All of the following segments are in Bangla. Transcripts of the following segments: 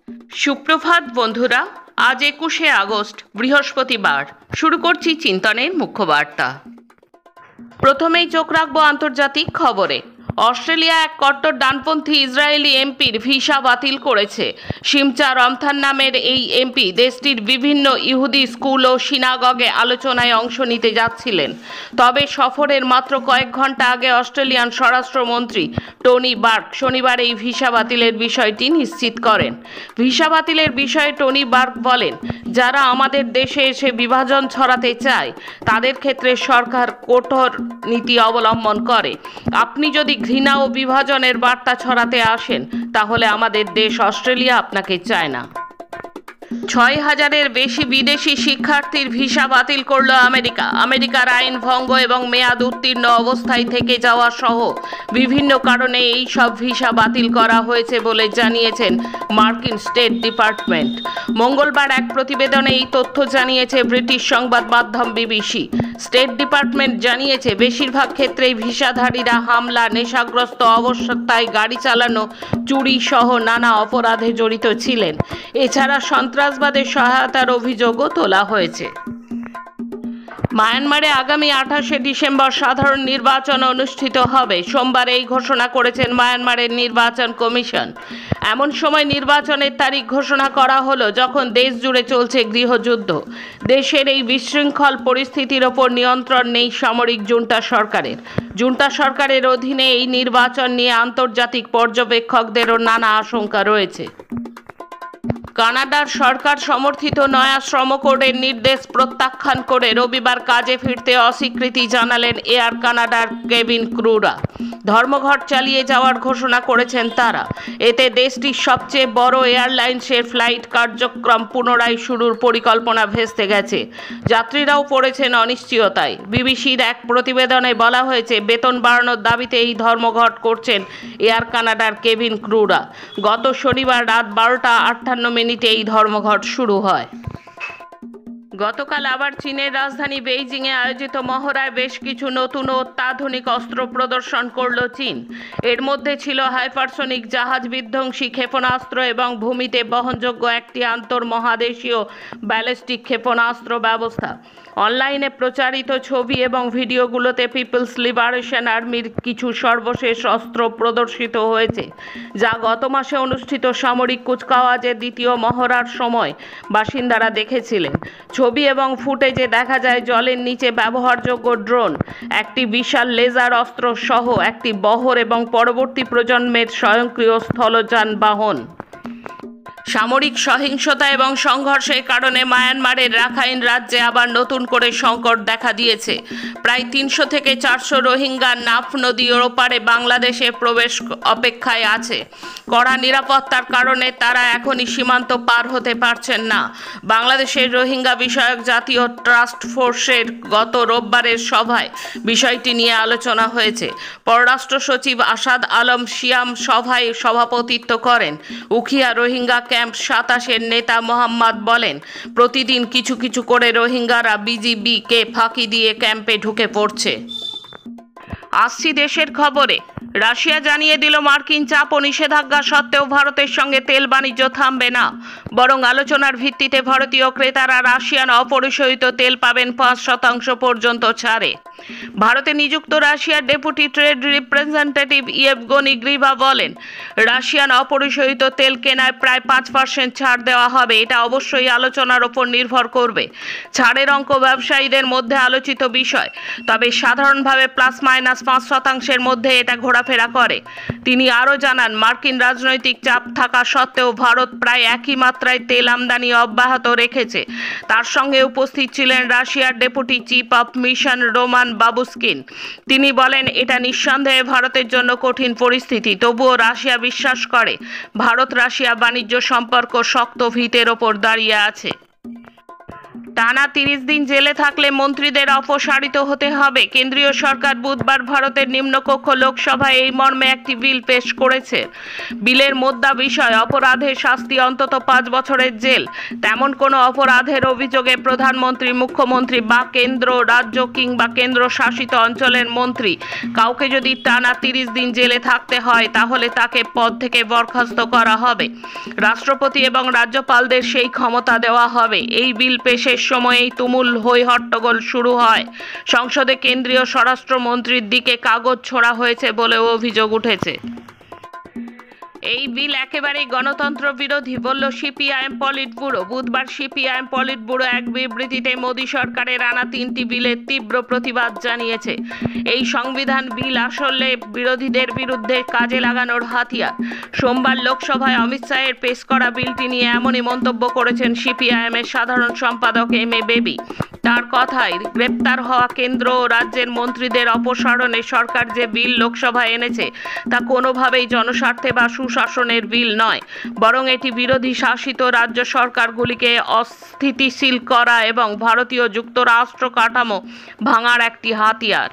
সুপ্রভাত বন্ধুরা, আজ 21শে আগস্ট বৃহস্পতিবার। শুরু করছি চিন্তনের মুখ্য বার্তা। প্রথমেই চোখ রাখবো আন্তর্জাতিক খবরে। অস্ট্রেলিয়া এক কট্টর ডানপন্থী ইসরায়েলি এমপির ভিসা বাতিল করেছে। শিমচা রমথান নামের এই এমপি দেশটির বিভিন্ন ইহুদি স্কুল ও সিনাগগে আলোচনায় অংশ নিতে যাচ্ছিলেন। তবে সফরের মাত্র কয়েক ঘন্টা আগে অস্ট্রেলিয়ান স্বরাষ্ট্রমন্ত্রী টনি বার্গ শনিবার এই ভিসা বাতিলের বিষয়টি নিশ্চিত করেন। ভিসা বাতিলের বিষয়ে টনি বার্গ বলেন, যারা আমাদের দেশে এসে বিভাজন ছড়াতে চায় তাদের ক্ষেত্রে সরকার কঠোর নীতি অবলম্বন করে। আপনি যদি ঘৃণা ও বিভাজনের বার্তা ছড়াতে আসেন তাহলে আমাদের দেশ অস্ট্রেলিয়া আপনাকে চায় না। ৬,০০০-এর বেশি বিদেশি শিক্ষার্থীর ভিসা বাতিল করল আমেরিকা। আমেরিকার আইন ভঙ্গ এবং মেয়াদ উত্তীর্ণ অবস্থায় থেকে যাওয়া সহ বিভিন্ন কারণে এই সব ভিসা বাতিল করা হয়েছে বলে জানিয়েছেন মার্কিন স্টেট ডিপার্টমেন্ট। মঙ্গলবার এক প্রতিবেদনে এই তথ্য জানিয়েছে ব্রিটিশ সংবাদ মাধ্যম বিবিসি। স্টেট ডিপার্টমেন্ট জানিয়েছে, বেশিরভাগ ক্ষেত্রেই ভিসাধারীরা হামলা, নেশাগ্রস্ত অবস্থায় গাড়ি চালানো, চুরি সহ নানা অপরাধে জড়িত ছিলেন। এছাড়া সন্ত্রাসবাদের সহায়তার অভিযোগও তোলা হয়েছে। মায়ানমারে আগামী ২৮শে ডিসেম্বর সাধারণ নির্বাচন অনুষ্ঠিত হবে। সোমবার এই ঘোষণা করেছেন মায়ানমারের নির্বাচন কমিশন। এমন সময় নির্বাচনের তারিখ ঘোষণা করা হলো যখন দেশ জুড়ে চলছে গৃহযুদ্ধ। দেশের এই বিশৃঙ্খল পরিস্থিতির ওপর নিয়ন্ত্রণ নেই সামরিক জুন্টা সরকারের। জুন্টা সরকারের অধীনে এই নির্বাচন নিয়ে আন্তর্জাতিক পর্যবেক্ষকদেরও নানা আশঙ্কা রয়েছে। কানাডার সরকার সমর্থিত নয়া শ্রম কোডের নির্দেশ প্রত্যাখ্যান করে রবিবার কাজে ফিরতে অস্বীকৃতি জানালেন এয়ার কানাডার কেবিন ক্রুরা। ধর্মঘট চালিয়ে যাওয়ার ঘোষণা করেছেন তারা। এতে দেশটির সবচেয়ে বড় এয়ারলাইন্সের ফ্লাইট কার্যক্রম পুনরায় শুরুর পরিকল্পনা ভেস্তে গেছে। যাত্রীরাও পড়েছেন অনিশ্চয়তায়। বিবিসির এক প্রতিবেদনে বলা হয়েছে, বেতন বাড়ানোর দাবিতে এই ধর্মঘট করছেন এয়ার কানাডার কেবিন ক্রুরা। গত শনিবার রাত ১২টা ৫৮ এই ধর্মঘট শুরু হয়। গতকাল আবার চীনের রাজধানী বেইজিংয়ে আয়োজিত মহড়ায় বেশ কিছু নতুন ও অত্যাধুনিক অস্ত্র প্রদর্শন করল চীন। এর মধ্যে ছিল হাইপারসনিক জাহাজ বিধ্বংসী ক্ষেপণাস্ত্র এবং ভূমিতে বহনযোগ্য একটি আন্তর্মহাদেশীয় ব্যালিস্টিক ক্ষেপণাস্ত্র ব্যবস্থা। অনলাইনে প্রচারিত ছবি এবং ভিডিওগুলোতে পিপলস লিবারেশন আর্মির কিছু সর্বশেষ অস্ত্র প্রদর্শিত হয়েছে, যা গত মাসে অনুষ্ঠিত সামরিক কুচকাওয়াজের দ্বিতীয় মহড়ার সময় বাসিন্দারা দেখেছিলেন। ছবি এবং ফুটেজে দেখা যায় জলের নিচে ব্যবহারযোগ্য ড্রোন, একটি বিশাল লেজার অস্ত্র সহ একটি বহর এবং পরবর্তী প্রজন্মের স্বয়ংক্রিয় স্থলযান বাহন। সামরিক সহিংসতা এবং সংঘর্ষের কারণে মায়ানমারের রাখাইন রাজ্যে আবার নতুন করে সংকট দেখা দিয়েছে। প্রায় ৩০০ থেকে ৪০০ রোহিঙ্গা নাফ নদীর ওপারে বাংলাদেশে প্রবেশ অপেক্ষায় আছে। কড়া নিরাপত্তার কারণে তারা এখনই সীমান্ত পার হতে পারছেন না। বাংলাদেশের রোহিঙ্গা বিষয়ক জাতীয় টাস্ক ফোর্সের গত রোববারের সভায় বিষয়টি নিয়ে আলোচনা হয়েছে। পররাষ্ট্র সচিব আসাদ আলম সিয়াম সভায় সভাপতিত্ব করেন। উখিয়া রোহিঙ্গা ক্যাম্প ২৭-এর নেতা মোহাম্মদ বলেন, প্রতিদিন কিছু কিছু করে রোহিঙ্গারা বিজিবিকে ফাঁকি দিয়ে ক্যাম্পে ঢুকে পড়ছে। আসছি দেশের খবরে। রাশিয়া জানিয়ে দিল, মার্কিন চাপ ও নিষেধাজ্ঞা সত্ত্বেও ভারতের সঙ্গে তেল বাণিজ্য থামবে না, বরং আলোচনার ভিত্তিতে ভারতীয় ক্রেতারা রাশিয়ান অপরিশোধিত তেল পাবেন ৫% পর্যন্ত ছাড়ে। ভারতে নিযুক্ত রাশিয়ার ডেপুটি ট্রেড রিপ্রেজেন্টেটিভ ইয়েভগেনি গ্রিভা বলেন, রাশিয়ান অপরিশোধিত তেল কেনায় প্রায় 5% ছাড় দেওয়া হবে। এটা অবশ্যই আলোচনার ওপর নির্ভর করবে। ছাড়ের অঙ্ক ব্যবসায়ীদের মধ্যে আলোচিত বিষয়, তবে সাধারণভাবে ±৫%-এর মধ্যে এটা ঘোরাফেরা করে। তিনি আরও জানান, মার্কিন রাজনৈতিক চাপ থাকা সত্ত্বেও ভারত প্রায় একই মাত্রায় তেল আমদানি অব্যাহত রেখেছে। তার সঙ্গে উপস্থিত ছিলেন রাশিয়ার deputy chief of mission Roman Babushkin. তিনি বলেন, এটা নিঃসন্দেহে ভারতের জন্য কঠিন পরিস্থিতি, তবুও রাশিয়া বিশ্বাস করে ভারত রাশিয়া বাণিজ্য সম্পর্ক শক্ত ভিতের ওপর দাঁড়িয়ে আছে। টানা 30 দিন জেলে থাকলে মন্ত্রীদের অপসারিত হতে হবে। কেন্দ্রীয় সরকার বুধবার ভারতের নিম্নকক্ষ লোকসভায় এই মর্মে একটি বিল পেশ করেছে। বিলের মোদ্দা বিষয় অপরাধের শাস্তি অন্তত 5 বছরের জেল। তেমন কোনো অপরাধের অভিযোগে প্রধানমন্ত্রী, মুখ্যমন্ত্রী বা কেন্দ্র, রাজ্য কিংবা কেন্দ্র শাসিত অঞ্চলের মন্ত্রী কাউকে যদি টানা 30 দিন জেলে থাকতে হয় তাহলে তাকে পদ থেকে বরখাস্ত করা হবে। রাষ্ট্রপতি এবং রাজ্যপালদের সেই ক্ষমতা দেওয়া হবে। এই বিল পেশের সময়েই তুমুল হই হট্টগোল শুরু হয়। সংসদে কেন্দ্রীয় স্বরাষ্ট্রমন্ত্রীর দিকে কাগজ ছোড়া হয়েছে বলেও অভিযোগ উঠেছে। এই বিল একেবারেই গণতন্ত্র বিরোধী বলল সিপিআইএম পলিট ব্যুরো। বুধবার সিপিআইএম পলিট ব্যুরো এক বিবৃতিতে মোদী সরকারের আনা 3টি বিলের তীব্র প্রতিবাদ জানিয়েছে। এই সংবিধান বিল আসলে বিরোধীদের বিরুদ্ধে কাজে লাগানোর হাতিয়ার। সোমবার লোকসভায় অমিত শাহের পেশ করা বিলটি নিয়ে এমনই মন্তব্য করেছেন সিপিআইএমের সাধারণ সম্পাদক এম.এ. বেবি। তার কথায়, গ্রেপ্তার হওয়া কেন্দ্র ও রাজ্যের মন্ত্রীদের অপসারণে সরকার যে বিল লোকসভায় এনেছে তা কোনোভাবেই জনস্বার্থে বা সুশাসনের বিল নয়, বরং এটি বিরোধী শাসিত রাজ্য সরকারগুলিকে অস্থিতিশীল করা এবং ভারতীয় যুক্তরাষ্ট্র কাঠামো ভাঙার একটি হাতিয়ার।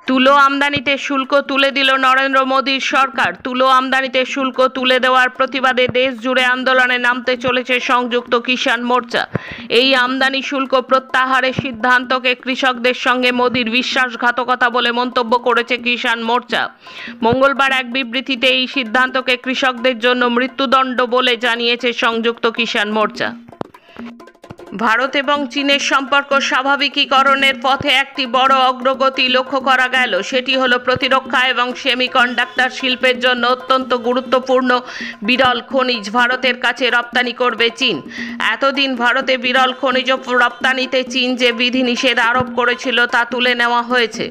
তুলো আমদানিতে শুল্ক তুলে দিল নরেন্দ্র মোদীর সরকার। তুলো আমদানিতে শুল্ক তুলে দেওয়ার প্রতিবাদে দেশ জুড়ে আন্দোলনে নামতে চলেছে সংযুক্ত কিষাণ মোর্চা। এই আমদানি শুল্ক প্রত্যাহারের সিদ্ধান্তকে কৃষকদের সঙ্গে মোদীর বিশ্বাসঘাতকতা বলে মন্তব্য করেছে কিষাণ মোর্চা। মঙ্গলবার এক বিবৃতিতে এই সিদ্ধান্তকে কৃষকদের জন্য মৃত্যুদণ্ড বলে জানিয়েছে সংযুক্ত কিষাণ মোর্চা। ভারত এবং চীনের সম্পর্ক স্বাভাবিকীকরণের পথে একটি বড় অগ্রগতি লক্ষ্য করা গেল। সেটি হলো প্রতিরক্ষা এবং সেমিকন্ডাক্টর শিল্পের জন্য অত্যন্ত গুরুত্বপূর্ণ বিরল খনিজ ভারতের কাছে রপ্তানি করবে চীন। এতদিন ভারতে বিরল খনিজ রপ্তানিতে চীন যে বিধিনিষেধ আরোপ করেছিল তা তুলে নেওয়া হয়েছে।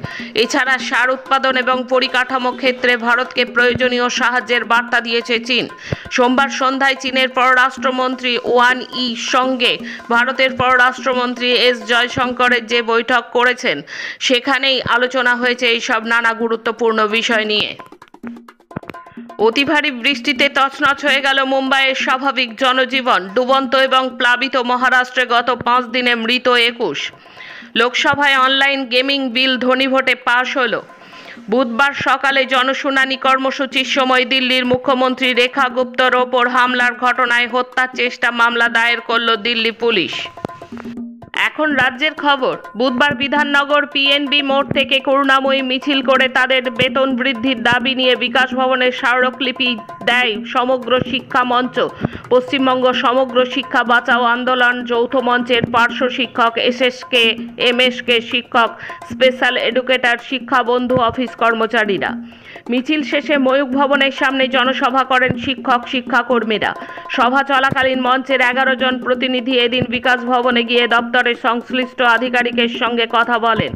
এছাড়া সার উৎপাদন এবং পরিকাঠামো ক্ষেত্রে ভারতকে প্রয়োজনীয় সাহায্যের বার্তা দিয়েছে চীন। সোমবার সন্ধ্যায় চীনের পররাষ্ট্রমন্ত্রী ওয়ান ইর সঙ্গে ভারতের পররাষ্ট্রমন্ত্রী এস জয়শঙ্করের যে বৈঠক করেছেন সেখানেই আলোচনা হয়েছে এইসব নানা গুরুত্বপূর্ণ বিষয় নিয়ে। অতি ভারী বৃষ্টিতে তছনছ হয়ে গেল মুম্বাইয়ের স্বাভাবিক জনজীবন। ডুবন্ত এবং প্লাবিত মহারাষ্ট্রে গত 5 দিনে মৃত 21। লোকসভায় অনলাইন গেমিং বিল ধ্বনিভোটে পাশ হলো। বুধবার সকালে জনশুনানি কর্মসূচির সময় দিল্লির মুখ্যমন্ত্রী রেখা গুপ্তর ওপর হামলার ঘটনায় হত্যার চেষ্টা মামলা দায়ের করল দিল্লি পুলিশ। এখন রাজ্যের খবর। বুধবার বিধাননগর পিএনবি মোড় থেকে করুণাময়ী মিছিল করে তাদের বেতন বৃদ্ধির দাবি নিয়ে বিকাশ ভবনের স্মারকলিপি দেয় সমগ্র শিক্ষা মঞ্চ, পশ্চিমবঙ্গ সমগ্র শিক্ষা বাঁচাও আন্দোলন, যৌথ মঞ্চের পার্শ্ব শিক্ষক, এসএসকে, এমএসকে শিক্ষক, স্পেশাল এডুকেটর, শিক্ষা বন্ধু অফিস কর্মচারীরা। মিছিল শেষে ময়ূখ ভবনের সামনে জনসভা করেন শিক্ষক শিক্ষাকর্মীরা। সভা চলাকালীন মঞ্চের 11 জন প্রতিনিধি এদিন বিকাশ ভবনে গিয়ে দপ্তরের সংশ্লিষ্ট আধিকারিকের সঙ্গে কথা বলেন।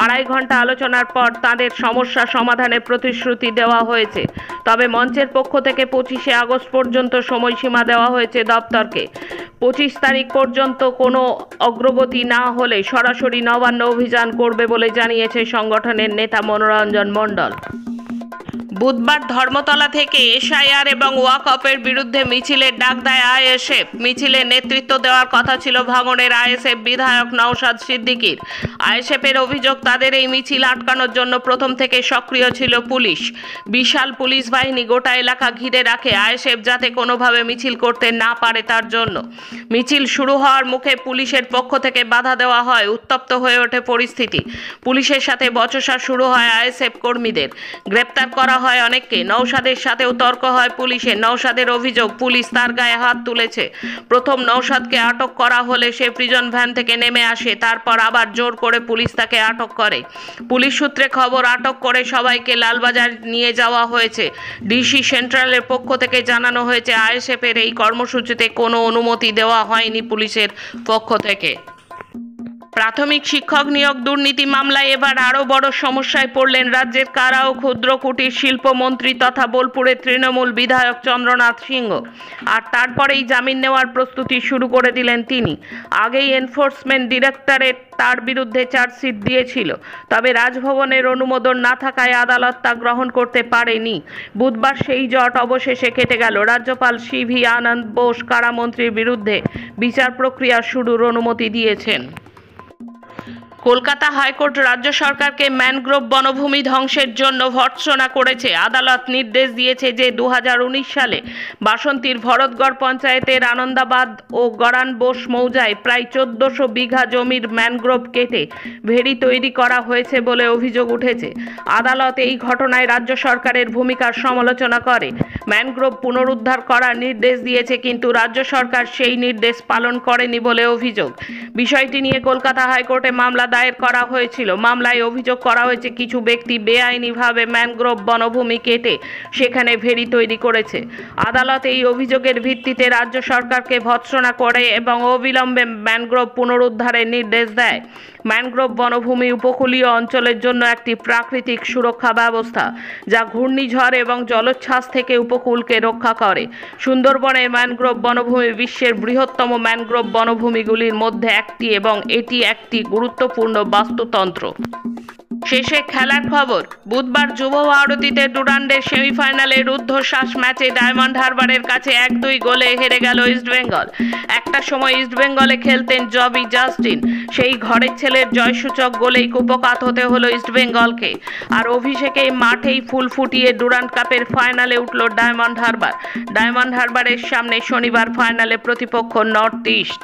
2.5 ঘন্টা আলোচনার পর তাদের সমস্যা সমাধানের প্রতিশ্রুতি দেওয়া হয়েছে। তবে মঞ্চের পক্ষ থেকে 25শে আগস্ট পর্যন্ত সময়সীমা দেওয়া হয়েছে দপ্তরকে। 25 তারিখ পর্যন্ত কোনো অগ্রগতি না হলে সরাসরি নবান্ন অভিযান করবে বলে জানিয়েছে সংগঠনের নেতা মনোরঞ্জন মণ্ডল। বুধবার ধর্মতলা থেকে এসআইআর এবং ওয়াকফের বিরুদ্ধে মিছিলের ডাক দেয় আইএসএফ। মিছিলে নেতৃত্ব দেওয়ার কথা ছিল ভাঙড়ের আইএসএফ বিধায়ক নওশাদ সিদ্দিকীর। আইএসএফের অভিযোগ, তাদের এই মিছিল আটকানোর জন্য প্রথম থেকে সক্রিয় ছিল পুলিশ। বিশাল পুলিশ বাহিনী গোটা এলাকা ঘিরে রাখে আইএসএফ যাতে কোনোভাবে মিছিল করতে না পারে তার জন্য। মিছিল শুরু হওয়ার মুখে পুলিশের পক্ষ থেকে বাধা দেওয়া হয়। উত্তপ্ত হয়ে ওঠে পরিস্থিতি। পুলিশের সাথে বচসা শুরু হয় আইএসএফ কর্মীদের। গ্রেপ্তার করা হয় অনেককে। নওশাদের সাথেও তর্ক হয় পুলিশের। নওশাদের অভিযোগ, পুলিশ তার গায়ে হাত তুলেছে। প্রথম নওশাদকে আটক করা হলে সে প্রিজন ভ্যান থেকে নেমে আসে, তারপর আবার জোর করে পুলিশ তাকে আটক করে। পুলিশ সূত্রে খবর, আটক করে সবাইকে লালবাজার নিয়ে যাওয়া হয়েছে। ডিসি সেন্ট্রালের পক্ষ থেকে জানানো হয়েছে আইএসএফের এই কর্মসূচিতে কোনো অনুমতি দেওয়া হয়নি পুলিশের পক্ষ থেকে। প্রাথমিক শিক্ষক নিয়োগ দুর্নীতি মামলায় এবার আরও বড় সমস্যায় পড়লেন রাজ্যের কারা ও ক্ষুদ্র কুটির শিল্প মন্ত্রী তথা বোলপুরের তৃণমূল বিধায়ক চন্দ্রনাথ সিংহ। আর তারপরেই জামিন নেওয়ার প্রস্তুতি শুরু করে দিলেন তিনি। আগেই এনফোর্সমেন্ট ডিরেক্টরেট তার বিরুদ্ধে চার্জশিট দিয়েছিল, তবে রাজভবনের অনুমোদন না থাকায় আদালত তা গ্রহণ করতে পারেনি। বুধবার সেই জট অবশেষে কেটে গেল। রাজ্যপাল সিভি আনন্দ বোস কারামন্ত্রীর বিরুদ্ধে বিচার প্রক্রিয়া শুরুর অনুমতি দিয়েছেন। কলকাতা হাইকোর্ট রাজ্য সরকারকে ম্যানগ্রোভ বনভূমি ধ্বংসের জন্য ভর্ৎসনা করেছে। আদালত নির্দেশ দিয়েছে যে 2019 সালে বাসন্তীর ভরতগড় পঞ্চায়েতের আনন্দাবাদ ও গরান বোস মৌজায় প্রায় 1400 বিঘা জমির ম্যানগ্রোভ কেটে ভেড়ি তৈরি করা হয়েছে বলে অভিযোগ উঠেছে। আদালত এই ঘটনায় রাজ্য সরকারের ভূমিকার সমালোচনা করে ম্যানগ্রোভ পুনরুদ্ধার করার নির্দেশ দিয়েছে, কিন্তু রাজ্য সরকার সেই নির্দেশ পালন করেনি বলে অভিযোগ। বিষয়টি নিয়ে কলকাতা হাইকোর্টে মামলা দায়ের করা হয়েছিল। মামলায় অভিযোগ করা হয়েছে কিছু ব্যক্তি বেআইনিভাবে ম্যানগ্রোভ বনভূমি কেটে সেখানে ভেড়ি তৈরি করেছে। আদালত এই অভিযোগের ভিত্তিতে রাজ্য সরকারকে ভর্ৎসনা করে এবং অবিলম্বে ম্যানগ্রোভ পুনরুদ্ধারের নির্দেশ দেয়। ম্যানগ্রোভ বনভূমি উপকূলীয় অঞ্চলের জন্য একটি প্রাকৃতিক সুরক্ষা ব্যবস্থা, যা ঘূর্ণিঝড় এবং জলোচ্ছ্বাস থেকে উপকূলকে রক্ষা করে। সুন্দরবনের ম্যানগ্রোভ বনভূমি বিশ্বের বৃহত্তম ম্যানগ্রোভ বনভূমিগুলির মধ্যে একটি এবং এটি একটি গুরুত্বপূর্ণ বাস্তুতন্ত্র। শেষে খেলার খবর। বুধবার যুব ভারতীতে ডুরান্ডের সেমিফাইনালে রুদ্ধশ্বাস ম্যাচে ডায়মন্ড হারবারের কাছে 1-2 গোলে হেরে গেল ইস্টবেঙ্গল। একটা সময় ইস্টবেঙ্গলে খেলতেন জবি জাস্টিন, সেই ঘরের ছেলের জয়সূচক গোলেই কুপকাত হতে হলো ইস্টবেঙ্গলকে। আর অভিষেকেই মাঠেই ফুল ফুটিয়ে ডুরান্ড কাপের ফাইনালে উঠল ডায়মন্ড হারবার। ডায়মন্ড হারবারের সামনে শনিবার ফাইনালে প্রতিপক্ষ নর্থ ইস্ট।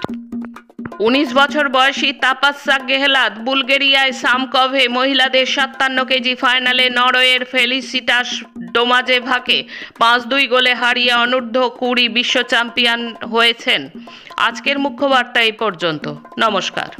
19 বছর বয়সী তাপাস্যা গেহলাত বুলগেরিয়ায় সামকভে মহিলাদের 57 কেজি ফাইনালে নরওয়ের ফেলিসিটাস ডোমাজেভাকে 5-2 গোলে হারিয়ে অনূর্ধ্ব 20 বিশ্ব চ্যাম্পিয়ন হয়েছেন। আজকের মুখ্য বার্তা এই পর্যন্ত। নমস্কার।